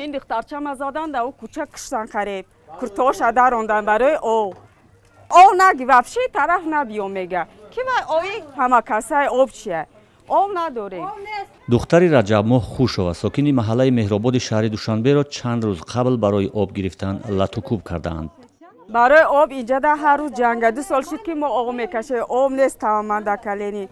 این دخترچه زدن در او کوچه کشتن خریب کرتوش داروندن برای او نگی وفشی طرف نبیو میگه که اوی همه کسای آب چیه آب نداره. دختری رجب‌ماه خوشова ساکini маҳаллаи меҳрободи шаҳри Душанберо чанд рӯз қабл барои об гирифтан латукуб кардаанд. برای آب اینجا در هر روز جنگ 2 سال شد که ما آب میکشه آب نیست تماما در کلینی.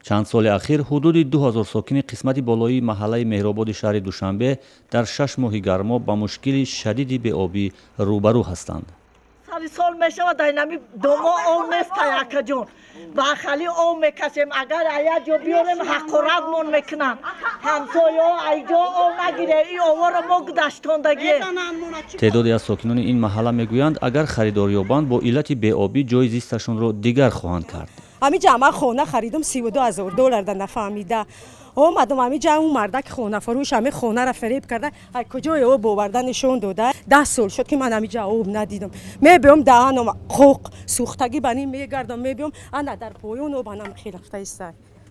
چند سال اخیر حدود 2000 ساکini قسمتی بالایی маҳаллаи меҳрободи шаҳри Душанбе дар 6 моҳи гармо ба мушкили шадиди беобӣ рӯбарӯ ҳастанд. سال سال میشود اینمی دوما آب نیست یکا جون با خالی آب میکشیم اگر ایا جو بیاریم حقارت مون میکنن همسایه ایجا آب نگیره این آوا رو ما گذشتاندگیه. تعدادی از ساکنان این محله میگویند اگر خریدار یابند با علت بی‌آبی جای زیستشان را دیگر خواهند کرد. همینجا من خونه خریدم $32,000 در نفهمیده. اومدم همینجا اون مردک خونه فروش همه خونه را فریب کرده. ای کجای او باورده نشون داده 10 سال شد که من همینجا آب ندیدم. میبیام دهنم خوک سوختگی بنی میگردم میبیام انا در پایون آب انم خیلی رفته است.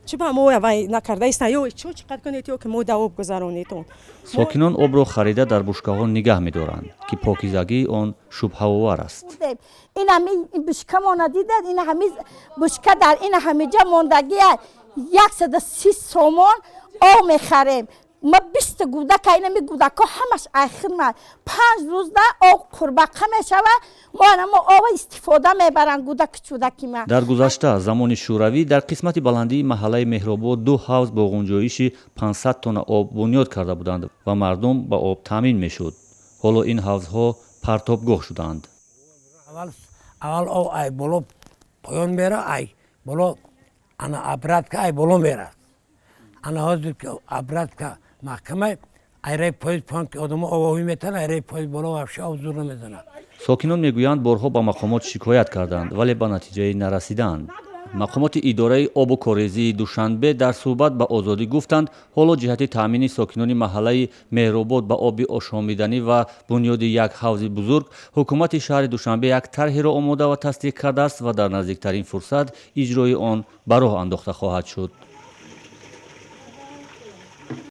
چی با ما وای نکرده است یا چقدر کنید که ما آب گذرانیتون. ساکنان آب را خریده در بشکه‌ها نگه می‌دارند که پاکیزگی آن شبه‌آور است. این همین بشکه ما ندیدید این همین بشکه در این همینجا ماندگی 130 سومون آب میخریم ما 20 گودک اینمی گودکا همش آخر 5 روز ده آب قربقه میشوه ما آب استفاده میبرن گودک چودکی ما. در گذشته زمان شوروی در قسمت بلندی محله مهرآباد 2 حوض با غنجایش 500 تن آب بنیاد کرده بودند و مردم با آب تامین میشد. حالا این حوضها پرتابگاه شدند. اول آب ای بالا پایان میره ای بالا انا ابرد که ای بالا میره انا حاضر که ابرد که محکمه ایره پایز پایان که آدم آواهی میتن ایره پایز بالا وفشه آب زور نمیزنه. ساکنان میگویند بارها با مقامات شکایت کردند ولی به نتیجه نرسیدند. مقامات اداره آب و کاریزی دوشنبه در صحبت به آزادی گفتند حالا جهت تامین ساکنان محله مهرآباد به آب آشامیدنی و بنیاد یک حوض بزرگ حکومت شهر دوشنبه یک طرحی را آماده و تصدیق کرده است و در نزدیکترین فرصت اجرای آن به راه انداخته خواهد شد.